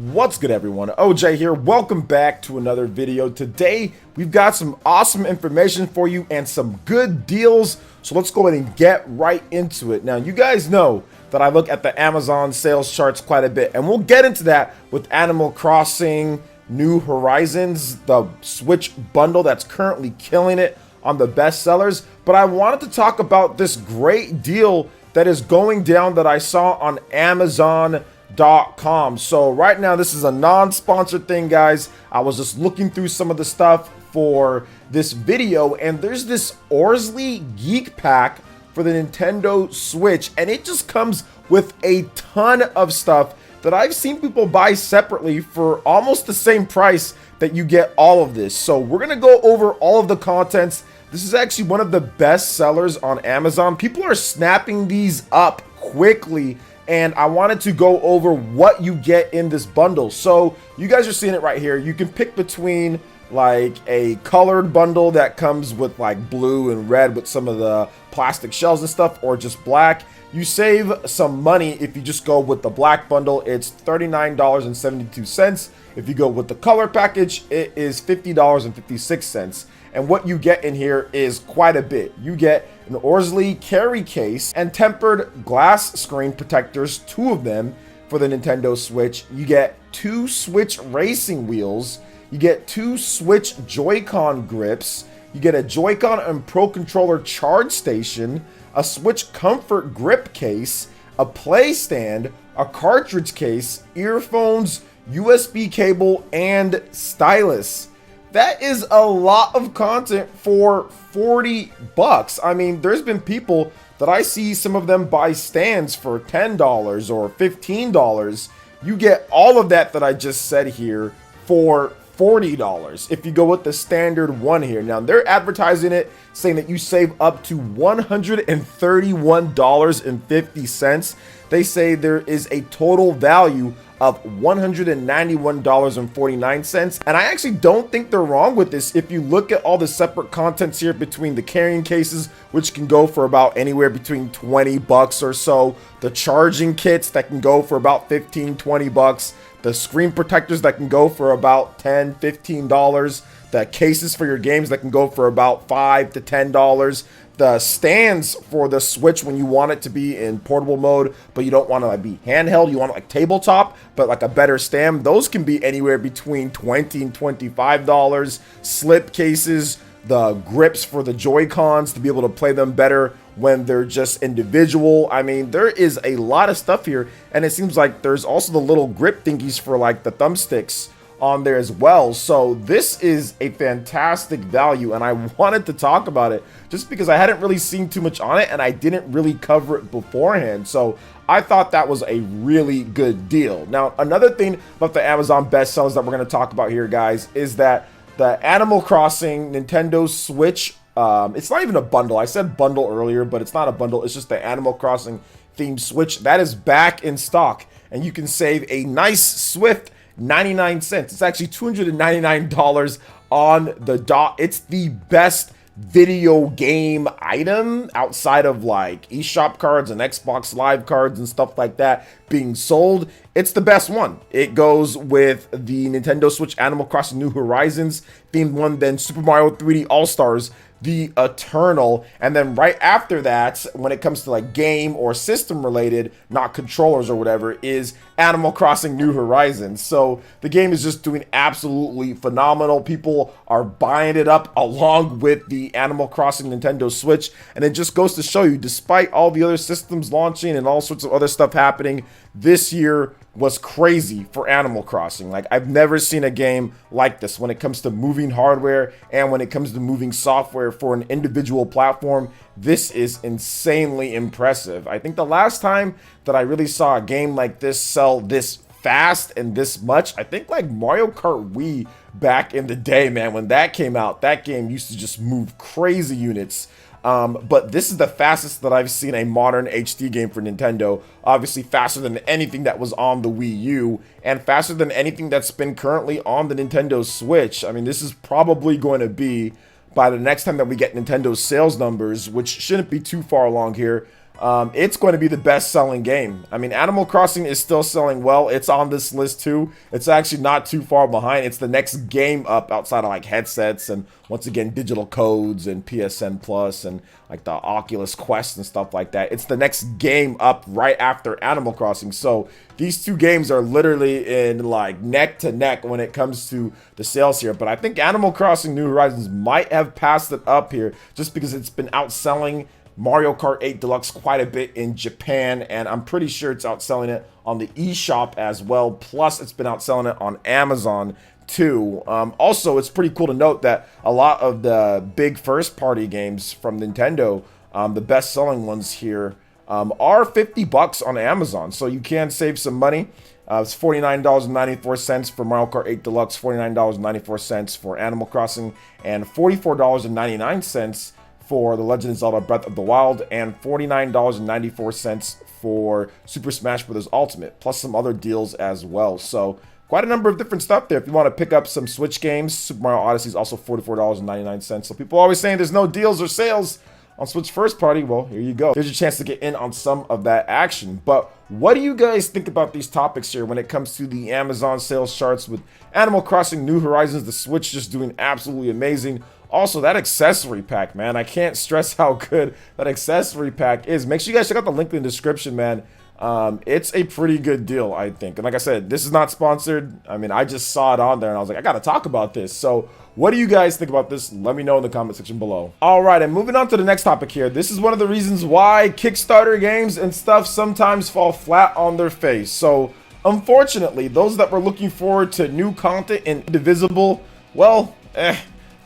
What's good, everyone? OJ here. Welcome back to another video. Today we've got some awesome information for you and some good deals, so let's go ahead and get right into it. Now, you guys know that I look at the Amazon sales charts quite a bit, and we'll get into that with Animal Crossing New Horizons, the Switch bundle that's currently killing it on the best sellers. But I wanted to talk about this great deal that is going down that I saw on Amazon.com. So right now, this is a non-sponsored thing, guys. I was just looking through some of the stuff for this video, and there's this Orsley Geek Pack for the Nintendo Switch, and it just comes with a ton of stuff that I've seen people buy separately for almost the same price that you get all of this. So we're gonna go over all of the contents. This is actually one of the best sellers on Amazon. People are snapping these up quickly, and I wanted to go over what you get in this bundle. So you guys are seeing it right here. You can pick between like a colored bundle that comes with like blue and red with some of the plastic shells and stuff, or just black. You save some money if you just go with the black bundle. It's $39.72. If you go with the color package, it is $50.56. And what you get in here is quite a bit. You get an Orsley carry case and tempered glass screen protectors, 2 of them for the Nintendo Switch. You get 2 Switch racing wheels. You get 2 Switch Joy-Con grips. You get a Joy-Con and Pro Controller charge station, a Switch Comfort grip case, a play stand, a cartridge case, earphones, USB cable, and stylus. That is a lot of content for 40 bucks. I mean, there's been people that I see some of them buy stands for $10 or $15. You get all of that I just said here for $40 if you go with the standard one here. Now, they're advertising it saying that you save up to $131.50. They say there is a total value of $191.49, and I actually don't think they're wrong with this. If you look at all the separate contents here between the carrying cases, which can go for about anywhere between 20 bucks or so, the charging kits that can go for about 15, 20 bucks, the screen protectors that can go for about $10, $15, the cases for your games that can go for about $5 to $10, the stands for the Switch when you want it to be in portable mode, but you don't want to like be handheld, you want it like tabletop, but like a better stand. Those can be anywhere between $20 and $25. Slip cases, the grips for the Joy-Cons to be able to play them better when they're just individual. I mean, there is a lot of stuff here, and it seems like there's also the little grip thingies for like the thumbsticks on there as well. So this is a fantastic value, and I wanted to talk about it just because I hadn't really seen too much on it and I didn't really cover it beforehand. So I thought that was a really good deal. Now, another thing about the Amazon bestsellers that we're going to talk about here, guys, is that the Animal Crossing Nintendo Switch, it's not even a bundle. I said bundle earlier, but it's not a bundle. It's just the Animal Crossing themed Switch that is back in stock, and you can save a nice swift 99 cents. It's actually $299 on the dot. It's the best video game item outside of like eShop cards and Xbox Live cards and stuff like that being sold. It's the best one. It goes with the Nintendo Switch Animal Crossing New Horizons themed one, then Super Mario 3D All-Stars The Eternal, and then right after that, when it comes to like game or system related, not controllers or whatever, is Animal Crossing New Horizons. So the game is just doing absolutely phenomenal. People are buying it up along with the Animal Crossing Nintendo Switch, and it just goes to show you, despite all the other systems launching and all sorts of other stuff happening, this year was crazy for Animal Crossing. Like, I've never seen a game like this when it comes to moving hardware and when it comes to moving software for an individual platform. This is insanely impressive. I think the last time that I really saw a game like this sell this fast and this much, I think like Mario Kart Wii back in the day, man. When that came out, that game used to just move crazy units. But this is the fastest that I've seen a modern HD game for Nintendo. Obviously faster than anything that was on the Wii U, and faster than anything that's been currently on the Nintendo Switch. I mean, this is probably going to be, by the next time that we get Nintendo's sales numbers, which shouldn't be too far along here, it's going to be the best selling game. I mean, Animal Crossing is still selling well. It's on this list too. It's actually not too far behind. It's the next game up outside of like headsets and once again digital codes and PSN Plus and like the Oculus Quest and stuff like that. It's the next game up right after Animal Crossing. So these two games are literally in like neck to neck when it comes to the sales here. But I think Animal Crossing New Horizons might have passed it up here just because it's been outselling Mario Kart 8 Deluxe quite a bit in Japan, and I'm pretty sure it's outselling it on the eShop as well. Plus, it's been outselling it on Amazon too. Also, it's pretty cool to note that a lot of the big first-party games from Nintendo, the best-selling ones here, are $50 on Amazon, so you can save some money. It's $49.94 for Mario Kart 8 Deluxe, $49.94 for Animal Crossing, and $44.99 for The Legend of Zelda Breath of the Wild, and $49.94 for Super Smash Bros. Ultimate, plus some other deals as well. So quite a number of different stuff there. If you want to pick up some Switch games, Super Mario Odyssey is also $44.99. So people are always saying there's no deals or sales on Switch first party. Well, here you go. Here's your chance to get in on some of that action. But what do you guys think about these topics here when it comes to the Amazon sales charts with Animal Crossing New Horizons, the Switch just doing absolutely amazing? Also, that accessory pack, man, I can't stress how good that accessory pack is. Make sure you guys check out the link in the description, man. It's a pretty good deal, I think. And like I said, this is not sponsored. I mean, I just saw it on there and I was like, I gotta talk about this. So what do you guys think about this? Let me know in the comment section below. All right, and moving on to the next topic here. This is one of the reasons why Kickstarter games and stuff sometimes fall flat on their face. So unfortunately, those that were looking forward to new content in Indivisible, well,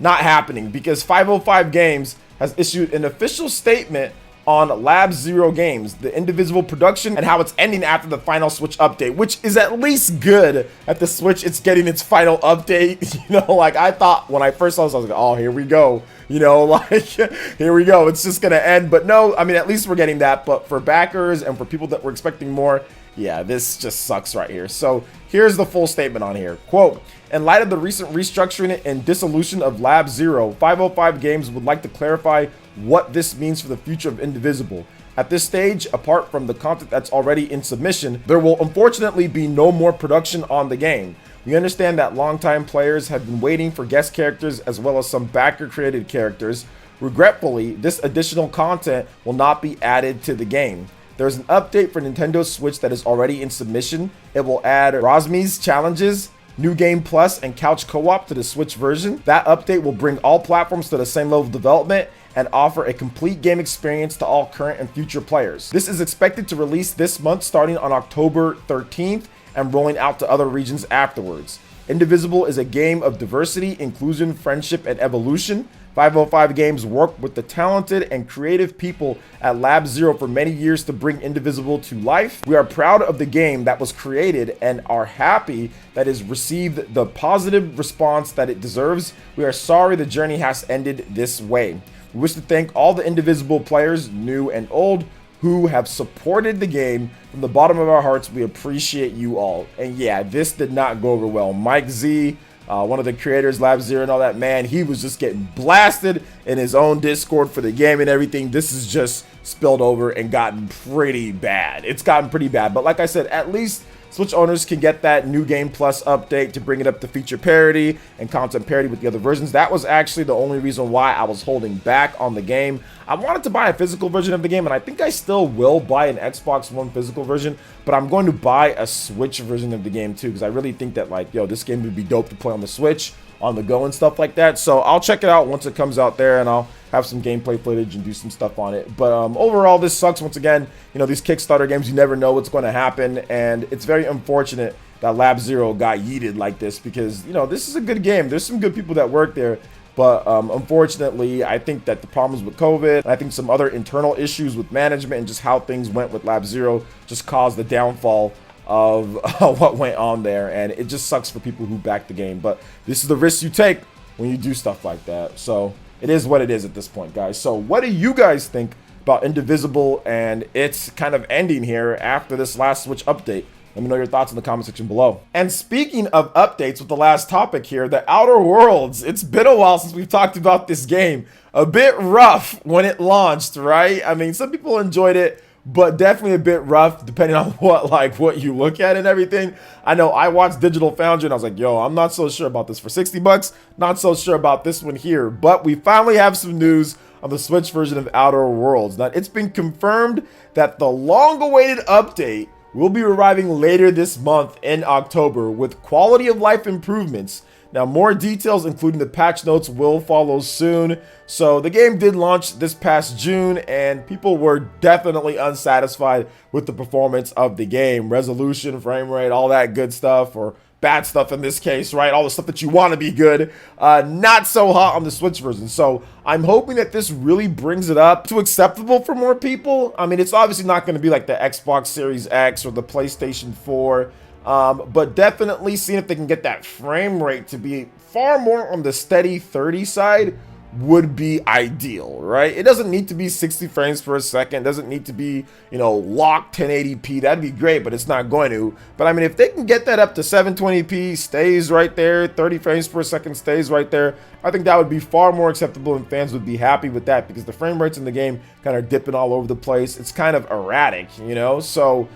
not happening, because 505 Games has issued an official statement on Lab Zero Games, the Indivisible production, and how it's ending after the final Switch update, which is at least good at the Switch. It's getting its final update. You know, like I thought when I first saw this, I was like, oh, here we go. You know, like, here we go. It's just going to end. But no, I mean, at least we're getting that. But for backers and for people that were expecting more, yeah, this just sucks right here. So here's the full statement on here. Quote, in light of the recent restructuring and dissolution of Lab Zero, 505 Games would like to clarify what this means for the future of Indivisible. At this stage, apart from the content that's already in submission, there will unfortunately be no more production on the game. We understand that longtime players have been waiting for guest characters as well as some backer-created characters. Regretfully, this additional content will not be added to the game. There's an update for Nintendo Switch that is already in submission. It will add Rosmi's challenges, New Game Plus, and Couch Co-op to the Switch version. That update will bring all platforms to the same level of development and offer a complete game experience to all current and future players. This is expected to release this month starting on October 13th and rolling out to other regions afterwards. Indivisible is a game of diversity, inclusion, friendship, and evolution. 505 Games worked with the talented and creative people at Lab Zero for many years to bring Indivisible to life. We are proud of the game that was created and are happy that it has received the positive response that it deserves. We are sorry the journey has ended this way. We wish to thank all the Indivisible players, new and old, who have supported the game. From the bottom of our hearts, we appreciate you all. And yeah, this did not go over well. Mike Z, one of the creators, Lab Zero and all that, man, he was just getting blasted in his own Discord for the game and everything. This is just spilled over and gotten pretty bad. It's gotten pretty bad. But like I said, at least Switch owners can get that New Game Plus update to bring it up to feature parity and content parity with the other versions. That was actually the only reason why I was holding back on the game. I wanted to buy a physical version of the game, and I think I still will buy an Xbox One physical version, but I'm going to buy a Switch version of the game too, because I really think that, like, yo, this game would be dope to play on the Switch, on the go and stuff like that. So I'll check it out once it comes out there, and I'll have some gameplay footage and do some stuff on it. But overall, this sucks. Once again, you know, these Kickstarter games, you never know what's going to happen, and it's very unfortunate that Lab Zero got yeeted like this, because, you know, this is a good game. There's some good people that work there, but unfortunately, I think that the problems with COVID, and I think some other internal issues with management and just how things went with Lab Zero just caused the downfall of what went on there, and it just sucks for people who back the game. But this is the risk you take when you do stuff like that. So it is what it is at this point, guys. So what do you guys think about Indivisible and it's kind of ending here after this last Switch update? Let me know your thoughts in the comment section below. And speaking of updates with the last topic here, the Outer Worlds. It's been a while since we've talked about this game. A bit rough when it launched, right? I mean, some people enjoyed it, but definitely a bit rough depending on what you look at and everything. I know I watched Digital Foundry and I was like, yo, I'm not so sure about this for 60 bucks. Not so sure about this one here. But we finally have some news on the Switch version of Outer Worlds. Now, it's been confirmed that the long-awaited update will be arriving later this month in October with quality of life improvements. Now, more details, including the patch notes, will follow soon. So the game did launch this past June, and people were definitely unsatisfied with the performance of the game. Resolution, frame rate, all that good stuff, or bad stuff in this case, right? All the stuff that you want to be good. Not so hot on the Switch version. So I'm hoping that this really brings it up to acceptable for more people. I mean, it's obviously not going to be like the Xbox Series X or the PlayStation 4. But definitely seeing if they can get that frame rate to be far more on the steady 30 side would be ideal, right? It doesn't need to be 60 frames per second. It doesn't need to be, you know, locked 1080p. That'd be great, but it's not going to. But I mean, if they can get that up to 720p, stays right there, 30 frames per second stays right there, I think that would be far more acceptable and fans would be happy with that because the frame rates in the game kind of dipping all over the place. It's kind of erratic, you know? So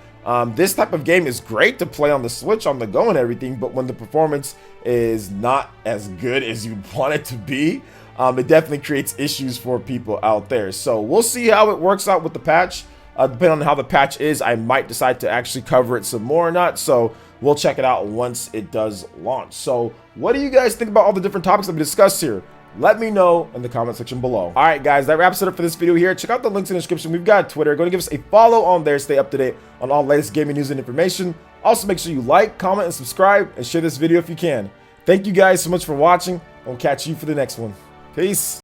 this type of game is great to play on the Switch on the go and everything, but when the performance is not as good as you want it to be, it definitely creates issues for people out there. So we'll see how it works out with the patch. Depending on how the patch is, I might decide to actually cover it some more or not. So we'll check it out once it does launch. So what do you guys think about all the different topics that we discussed here? Let me know in the comment section below. All right, guys, that wraps it up for this video here. Check out the links in the description. We've got Twitter. Go and give us a follow on there. Stay up to date on all latest gaming news and information. Also, make sure you like, comment, and subscribe, and share this video if you can. Thank you guys so much for watching. I'll catch you for the next one. Peace.